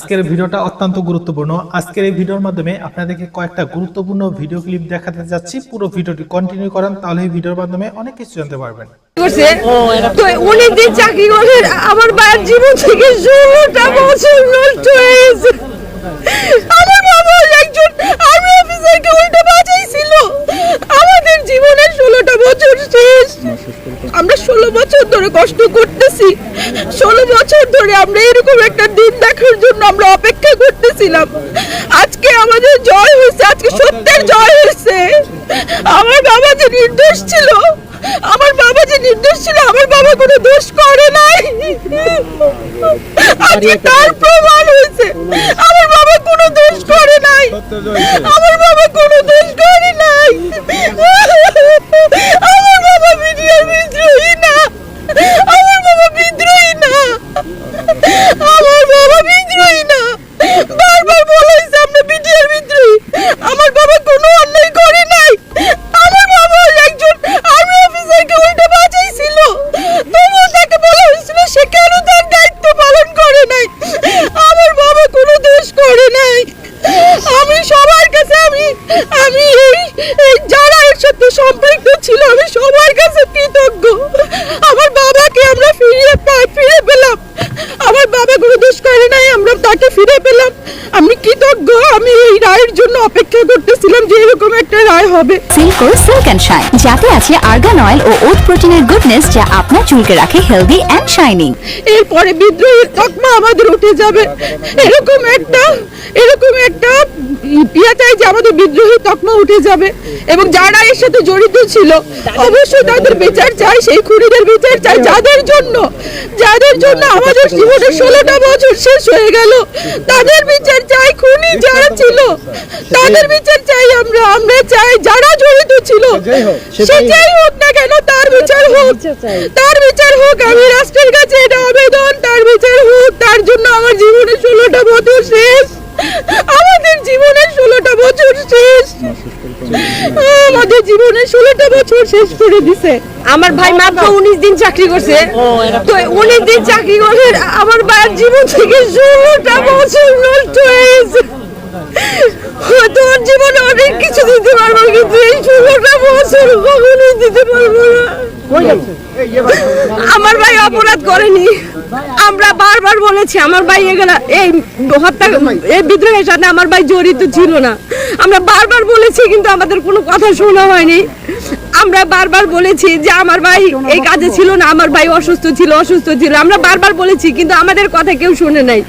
আজকের ভিডিওটা অত্যন্ত গুরুত্বপূর্ণ। আজকের এই ভিডিওর মাধ্যমে আপনাদেরকে কয়েকটা গুরুত্বপূর্ণ ভিডিও ক্লিপ দেখাতে যাচ্ছি। পুরো ভিডিওটি কন্টিনিউ করেন, তাহলে এই ভিডিওর মাধ্যমে অনেক কিছু জানতে পারবেন। তো অনেক দিন চাকরি করে আমার বাবার জীবন থেকে 16টা বছর নষ্ট হয়ে গেছে। আমার বাবা একজন আর্মি অফিসারকে উল্টো বাঁচাইছিল। আমাদের জীবনের 16টা বছর শেষ। আমরা 16 বছর ধরে কষ্ট করতেছি। 16 বছর ধরে আমরা এরকম একটা দিন দেখার জন্য আমরা অপেক্ষা করতেছিলাম। আজকে আমাদের জয় হয়েছে, আজকে সত্যের জয় হয়েছে। আমার বাবা যে নির্দোষ ছিল, আমার বাবা যে নির্দোষ ছিল, আমার বাবা কোনো দোষ করে নাই। আজকে তার প্রমাণ হয়েছে আমার বাবা কোনো দোষ করে নাই। আমার বাবা কোনো দোষ করে নাই। আমার বাবা বিদ্রোহী না। আমার বাবা বিদ্রোহী না। আমার বাবা বিদ্রোহী না। বারবার বলেছে আমরা বিডিআর বিদ্রোহী। আমার বাবা কোনো অন্যায় করে নাই। আমার বাবা একজন আর্মি অফিসারকে উল্টো বাঁচাইছিল। তবুও তাকে বলা হয়েছিল সে কেন তার দায়িত্ব পালন করে নাই। আমার বাবা কোনো দোষ করে নাই। আমি সবার কাছে আমি এই যারা এর সাথে সম্পৃক্ত ছিল, আমি সবার কাছে কৃতজ্ঞ। আমার বাবাকে আমরা ফিরে পেলাম। আমার বাবা কোনো দোষ করে নাই, আমরা তাকে ফিরে পেলাম। আমি কৃতজ্ঞ। আমি এই রায়ের জন্য অপেক্ষা করতেছিলাম যে এরকম একটা রায় হবে। সিল্কো সিল্ক এন্ড শাইন, যাতে আছে আর্গান অয়েল ও ওট প্রোটিনের গুডনেস, যা আপনার চুলকে রাখে হেলদি এন্ড শাইনিং। এরপরে বিদ্রোহীর তকমা আমাদের উঠে যাবে। এরকম একটা ইয়া চাই যে আমাদের বিদ্রোহী তকমা উঠে যাবে, এবং যারা এর সাথে জড়িত ছিল অবশ্যই তাদের বিচার চাই। সেই খুনিদের বিচার চাই, যাদের জন্য আমাদের জীবনের 16টা বছর শেষ হয়ে গেল। তাদের বিচার চাই। খুনি যারা ছিল তাদের বিচার চাই। আমরা চাই যারা জড়িত ছিল সে যাই হোক না কেন, তার বিচার হোক। তার বিচার হোক। আমি রাষ্ট্রের কাছে এটা আবেদন, তার বিচার হোক। তার জন্য আমার জীবনের 16টা বছর শেষ। আমাদের জীবনের 16টা বছর শেষ। আমাদের জীবনের 16টা বছর শেষ করে দিছে। আমার ভাই মাত্র 19 দিন চাকরি করছে। তো 19 দিন চাকরি করে আমার ভাইয়ের জীবন থেকে 16টা বছর নষ্ট হয়ে গেছে। হয়তো ওর জীবনে অনেক কিছু দিতে পারবো, কিন্তু এই 16টা বছর কখনোই দিতে পারবো না। আমার ভাই অপরাধ করেনি। আমরা বারবার বলেছি আমার ভাই এগুলা এই বিদ্রোহের সাথে আমার ভাই জড়িত ছিল না। আমরা বারবার বলেছি, কিন্তু আমাদের কোনো কথা শোনা হয়নি। আমরা বারবার বলেছি যে আমার ভাই এই কাজে ছিল না, আমার ভাই অসুস্থ ছিল। আমরা বারবার বলেছি, কিন্তু আমাদের কথা কেউ শুনে নাই।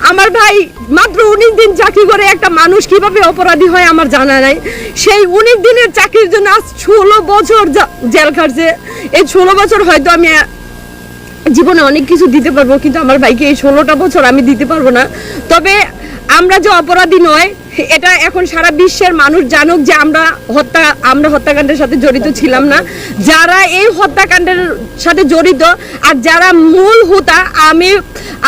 আমার ভাই মাত্র 19 দিন চাকরি করে একটা মানুষ কিভাবে অপরাধী হয় আমার জানা নাই। সেই 19 দিনের চাকরির জন্য আজ 16 বছর জেল খাটছে। এই 16 বছর হয়তো আমি জীবনে অনেক কিছু দিতে পারবো, কিন্তু আমার ভাইকে এই 16টা বছর আমি দিতে পারবো না। তবে আমরা যে অপরাধী নয়, এটা এখন সারা বিশ্বের মানুষ জানুক যে আমরা হত্যাকাণ্ডের সাথে জড়িত ছিলাম না। যারা এই হত্যাকাণ্ডের সাথে জড়িত আর যারা মূল হোতা,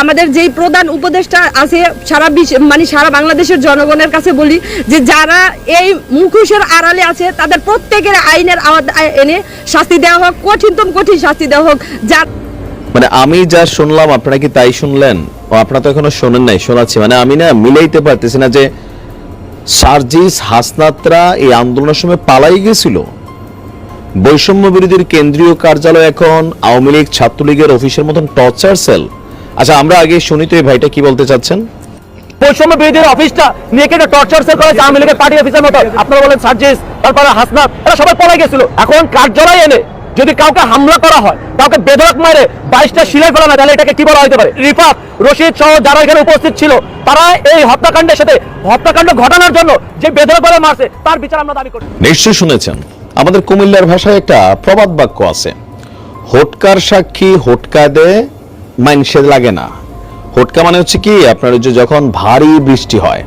আমাদের যেই প্রধান উপদেষ্টা আছে সারা বিশ্ব সারা বাংলাদেশের জনগণের কাছে বলি যে যারা এই মুখোশের আড়ালে আছে তাদের প্রত্যেকের আইনের আওতায় এনে শাস্তি দেওয়া হোক, কঠিনতম কঠিন শাস্তি দেওয়া হোক। আমি যা শুনলাম আপনারা কি তাই শুনলেন? ও আপনারা তো এখনো শোনেন নাই, শোনাচ্ছি। আমি না মিলাইতে পারতেছি না যে সার্জিস হাসনাতরা এই আন্দোলনের সময় পালাই গেছিল। বৈষম্য বিরোধীর কেন্দ্রীয় কার্যালয় এখন আওয়ামী লীগ ছাত্রলীগের অফিসের মতন টর্চার সেল। আচ্ছা, আমরা আগে শুনি তো এই ভাইটা কি বলতে চাচ্ছেন। বৈষম্য বিরোধীর অফিসটা নিয়ে কেটে টর্চার সেল করেছে আওয়ামী লীগের পার্টি অফিসের মতো। আপনারা বলেন সার্জিস, তারপরে হাসনাত, এরা সবাই পলাই গেছিল। এখন কার্যালয় এনে যদি কাউকে হামলা করা হয়, কাউকে বেধড়ক মারে 22টা শিলাই ফেলা না, তাহলে এটাকে কি বলা হতে পারে? রিফাত, রশিদ সহ যারা এখানে উপস্থিত ছিল, তারা এই হত্যাকাণ্ডের সাথে হত্যাকাণ্ড ঘটানোর জন্য যে বেধড়ক করে মারছে তার বিচার আমরা দাবি করি। নিশ্চয়ই শুনেছেন, আমাদের কুমিল্লার ভাষায় একটা প্রবাদ বাক্য আছে, হোটকার সাক্ষী হোটকা দে মাইনসে লাগে না। হোটকা মানে হচ্ছে কি, আপনার যে যখন ভারী বৃষ্টি হয়,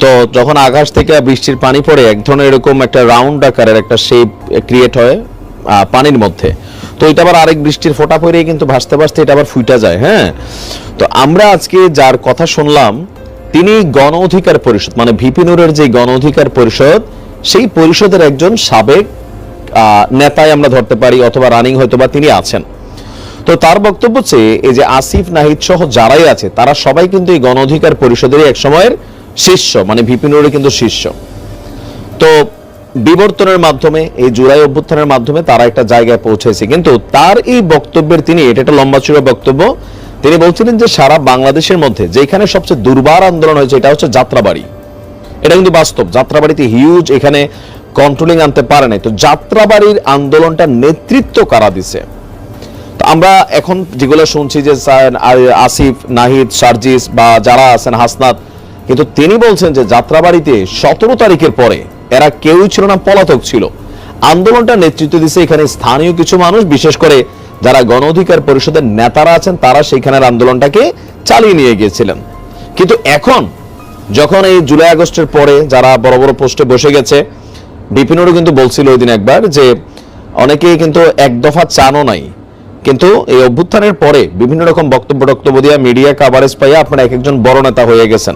তো যখন আকাশ থেকে বৃষ্টির পানি পড়ে এক ধরনের এরকম একটা রাউন্ড আকারের একটা শেপ ক্রিয়েট হয় পানির মধ্যে, তো এটা আবার আরেক বৃষ্টির ফোঁটা পড়ে কিন্তু ভাসতে ভাসতে এটা আবার ফুটা যায়। হ্যাঁ, তো আমরা আজকে যার কথা শুনলাম তিনি গণ অধিকার পরিষদ ভিপি নুরের যে গণ অধিকার পরিষদ, সেই পরিষদের একজন সাবেক নেতায় আমরা ধরতে পারি, অথবা রানিং হয়তো বা তিনি আছেন। তো তো তার বক্তব্য হচ্ছে এই যে আসিফ নাহিদ সহ যারাই আছে তারা সবাই কিন্তু এই গণ অধিকার পরিষদের এক সময়ের শিষ্য, মানে ভিপি নুরের কিন্তু শিষ্য। তো বিবর্তনের মাধ্যমে এই জুলাই অভ্যুত্থানের মাধ্যমে তারা একটা জায়গায় পৌঁছেছে। কিন্তু তার এই বক্তব্যের তিনি এটা একটা লম্বা চূড়া বক্তব্য, তিনি বলছিলেন যে সারা বাংলাদেশের মধ্যে যেখানে সবচেয়ে দুর্বার আন্দোলন হয়েছে এটা হচ্ছে যাত্রাবাড়ি। এটা কিন্তু বাস্তব, যাত্রাবাড়িতে হিউজ এখানে কন্ট্রোলিং আনতে পারে নাই। তো যাত্রাবাড়ির আন্দোলনটা নেতৃত্ব কারা দিছে? তো আমরা এখন যেগুলো শুনছি যে আসিফ নাহিদ সার্জিস বা যারা আছেন হাসনাত, কিন্তু তিনি বলছেন যে যাত্রাবাড়িতে 17 তারিখের পরে এরা কেউই ছিল না, পলাতক ছিল। আন্দোলনটা নেতৃত্ব দিচ্ছে এখানে স্থানীয় কিছু মানুষ, বিশেষ করে যারা গণ অধিকার পরিষদের নেতারা আছেন তারা সেইখানের আন্দোলনটাকে চালিয়ে নিয়ে গিয়েছিলেন। কিন্তু এখন যখন এই জুলাই আগস্টের পরে যারা বড় বড় পোস্টে বসে গেছে, বিপিনুরও কিন্তু বলছিল ওই দিন একবার যে অনেকেই কিন্তু এক দফা চানও নাই, কিন্তু এই অভ্যুত্থানের পরে বিভিন্ন রকম বক্তব্য দিয়ে মিডিয়া কাভারেজ পাইয়া আপনারা এক একজন বড় নেতা হয়ে গেছেন।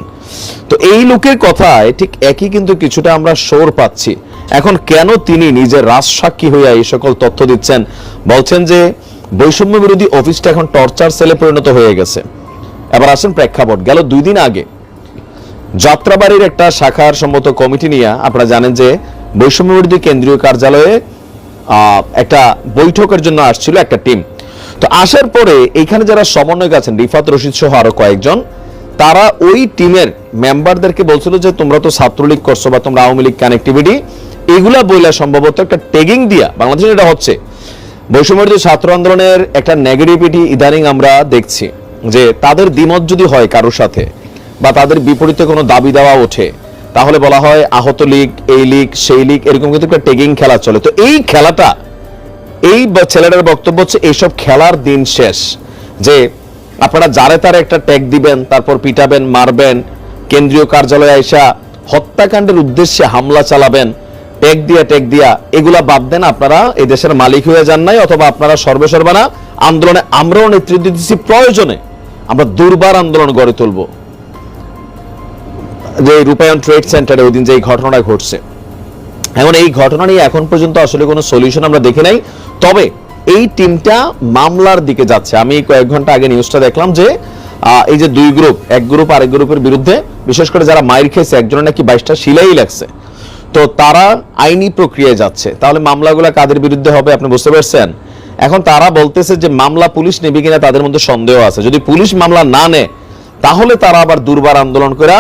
তো এই লোকের কথায় ঠিক একই কিন্তু কিছুটা আমরা শোর পাচ্ছি। এখন কেন তিনি নিজের রাজসাক্ষী হইয়া এই সকল তথ্য দিচ্ছেন? বলছেন যে বৈষম্য বিরোধী অফিসটা এখন টর্চার সেলে পরিণত হয়ে গেছে। এবার আসেন প্রেক্ষাপট। গেল 2 দিন আগে যাত্রাবাড়ির একটা শাখার সম্মত কমিটি নিয়ে আপনারা জানেন যে বৈষম্য বিরোধী কেন্দ্রীয় কার্যালয়ে একটা বৈঠকের জন্য আসছিল একটা টিম। তো আসার পরে এইখানে যারা সমন্বয়ক আছেন রিফাত রশিদ সহ আরো কয়েকজন, তারা ওই টিমের মেম্বারদেরকে বলছিল যে তোমরা তো ছাত্রলীগ করছো বা তোমরা আওয়ামী লীগ কানেক্টিভিটি, এগুলা বইলা সম্ভবত একটা ট্যাগিং দিয়া বাংলাদেশে এটা হচ্ছে বৈষম্য ছাত্র আন্দোলনের একটা নেগেটিভিটি ইদানিং আমরা দেখছি যে তাদের দ্বিমত যদি হয় কারোর সাথে বা তাদের বিপরীতে কোনো দাবি দেওয়া ওঠে, তাহলে বলা হয় আহত লীগ, এই লীগ, সেই লীগ, এরকম কিন্তু একটা ট্যাগিং খেলা চলে। তো এই খেলাটা, এই ছেলেটার বক্তব্য হচ্ছে এইসব খেলার দিন শেষ, যে আপনারা যারে তারে একটা ট্যাগ দিবেন, তারপর পিটাবেন, মারবেন, কেন্দ্রীয় কার্যালয়ে আইসা হত্যাকাণ্ডের উদ্দেশ্যে হামলা চালাবেন, ট্যাগ দিয়া এগুলা বাদ দেন। আপনারা এই দেশের মালিক হয়ে যান নাই, অথবা আপনারা সর্বসর্বানা আন্দোলনে আমরাও নেতৃত্ব দিচ্ছি, প্রয়োজনে আমরা দুর্বার আন্দোলন গড়ে তুলব। যে রূপায়ণ ট্রেড সেন্টারে ওই দিন যে ঘটনাটা ঘটছে, এখন এই ঘটনা নিয়ে এখন পর্যন্ত আসলে কোনো সলিউশন আমরা দেখি নাই। তবে এই টিমটা মামলার দিকে যাচ্ছে। আমি কয়েক ঘন্টা আগে নিউজটা দেখলাম যে এই যে 2 গ্রুপ, এক গ্রুপ আরেক গ্রুপের বিরুদ্ধে, বিশেষ করে যারা মাইর খেয়েছে একজনের নাকি 22টা শিলাই লাগছে, তো তারা আইনি প্রক্রিয়ায় যাচ্ছে। তাহলে মামলাগুলো কাদের বিরুদ্ধে হবে আপনি বুঝতে পারছেন? এখন তারা বলতেছে যে মামলা পুলিশ নেবে কিনা তাদের মধ্যে সন্দেহ আছে। যদি পুলিশ মামলা না নেয় তাহলে তারা আবার দুর্বার আন্দোলন করে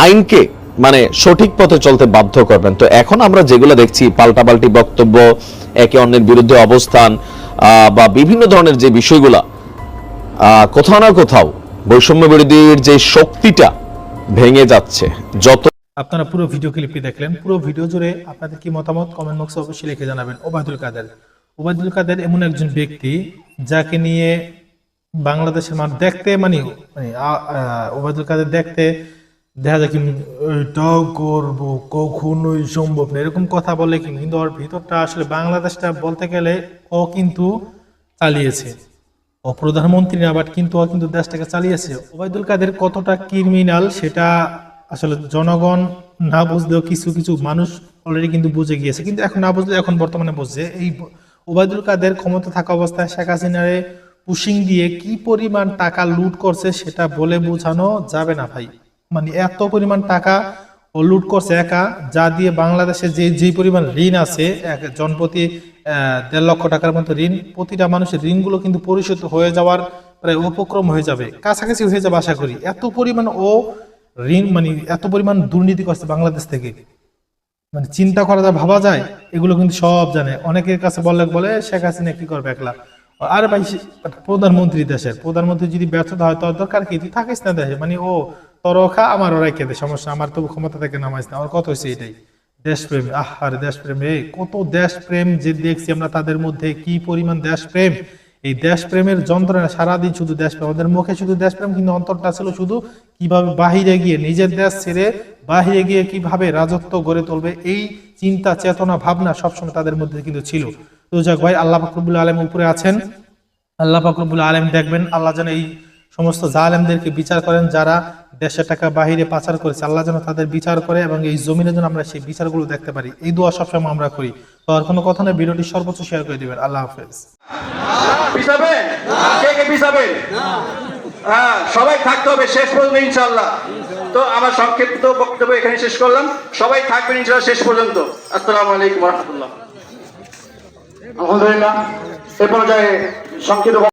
আইনকে মানে সঠিক পথে চলতে বাধ্য করবেন। তো এখন আমরা যেগুলো দেখছি পাল্টাপাল্টি বক্তব্য, একে অন্যের বিরুদ্ধে অবস্থান বা বিভিন্ন ধরনের যে বিষয়গুলা, কোথাও না কোথাও বৈষম্য বিরোধীর যে শক্তিটা ভেঙে যাচ্ছে। যত আপনারা পুরো ভিডিও ক্লিপটি দেখলেন, পুরো ভিডিও জুড়ে আপনাদের কি মতামত কমেন্ট বক্সে অবশ্যই লিখে জানাবেন। ওবায়দুল কাদের এমন একজন ব্যক্তি যাকে নিয়ে বাংলাদেশের মানুষ দেখতে ওবায়দুল কাদের দেখতে দেখা যায় কি এটাও করবো, কখনোই সম্ভব না, এরকম কথা বলে, কিন্তু ওর ভিতরটা আসলে বাংলাদেশটা বলতে গেলে ও কিন্তু চালিয়েছে। ও প্রধানমন্ত্রী না, বাট কিন্তু ও কিন্তু দেশটাকে চালিয়েছে। ওবায়দুল কাদের কতটা ক্রিমিনাল সেটা আসলে জনগণ না বুঝলেও কিছু কিছু মানুষ অলরেডি কিন্তু বুঝে গিয়েছে, কিন্তু এখন না বুঝলে এখন বর্তমানে বুঝছে। এই ওবায়দুল কাদের ক্ষমতা থাকা অবস্থায় শেখ হাসিনারে পুশিং দিয়ে কি পরিমাণ টাকা লুট করছে সেটা বলে বোঝানো যাবে না ভাই। মানে এত পরিমাণ টাকা ও লুট করছে একা, যা দিয়ে বাংলাদেশে যে পরিমাণ ঋণ আছে, জনপ্রতি 1.5 লক্ষ টাকার মতো ঋণ, প্রতিটা মানুষের ঋণগুলো কিন্তু পরিশোধ হয়ে যাওয়ার প্রায় উপক্রম হয়ে যাবে, কাছাকাছি হয়ে যাবে আশা করি। এত পরিমাণ ও ঋণ এত পরিমাণ দুর্নীতি করছে বাংলাদেশ থেকে, চিন্তা করা যায়, ভাবা যায়। এগুলো কিন্তু সব জানে। অনেকের কাছে বলে শেখ হাসিনা কি করবে একলা। আরে ভাই, প্রধানমন্ত্রী, দেশের প্রধানমন্ত্রী যদি ব্যর্থতা হয় তোর দরকার কি? তুই থাকিস না দেশে, ও তোর খা, আমার ওরাই খেতে, সমস্যা, আমার তো ক্ষমতা থেকে নামাইস না। আমার কত হয়েছে এটাই দেশপ্রেম। আরে দেশপ্রেম, কত দেশপ্রেম যে দেখছি আমরা তাদের মধ্যে, কি পরিমাণ দেশপ্রেম। এই দেশপ্রেমের যন্ত্রণা সারাদিন শুধু দেশপ্রেম, আমাদের মুখে শুধু দেশপ্রেম, কিন্তু অন্তরটা ছিল শুধু কিভাবে বাহিরে গিয়ে, নিজের দেশ ছেড়ে বাহিরে গিয়ে কিভাবে রাজত্ব গড়ে তুলবে, এই চিন্তা চেতনা ভাবনা সবসময় তাদের মধ্যে কিন্তু ছিল। তো যাক ভাই, আল্লাহ পাক রব্বুল আলামিন উপরে আছেন, আল্লাহ পাক রব্বুল আলামিন দেখবেন। আল্লাহ যেন এই সমস্ত জালেমদেরকে বিচার করেন, যারা দেশের টাকা বাহিরে পাচার করেছে। আল্লাহ যেন তাদের বিচার করে এবং এই জমিনে যেন আমরা সেই বিচারগুলো দেখতে পারি, এই দোয়া সবসময় আমরা করি। তো আর কোনো কথা নয়, ভিডিওটি সর্বোচ্চ শেয়ার করে দিবেন। আল্লাহ হাফেজ। পিছাবেন? কে কে পিছাবেন? হ্যাঁ, সবাই থাকতে হবে শেষ পর্যন্ত ইনশাআল্লাহ। তো আমার সংক্ষিপ্ত বক্তব্য এখানে শেষ করলাম। সবাই থাকবেন ইনশাআল্লাহ শেষ পর্যন্ত। আসসালামু আলাইকুম ওয়া রাহমাতুল্লাহ। আলহামদুলিল্লাহ, এ পর্যায়ে সংক্ষিপ্ত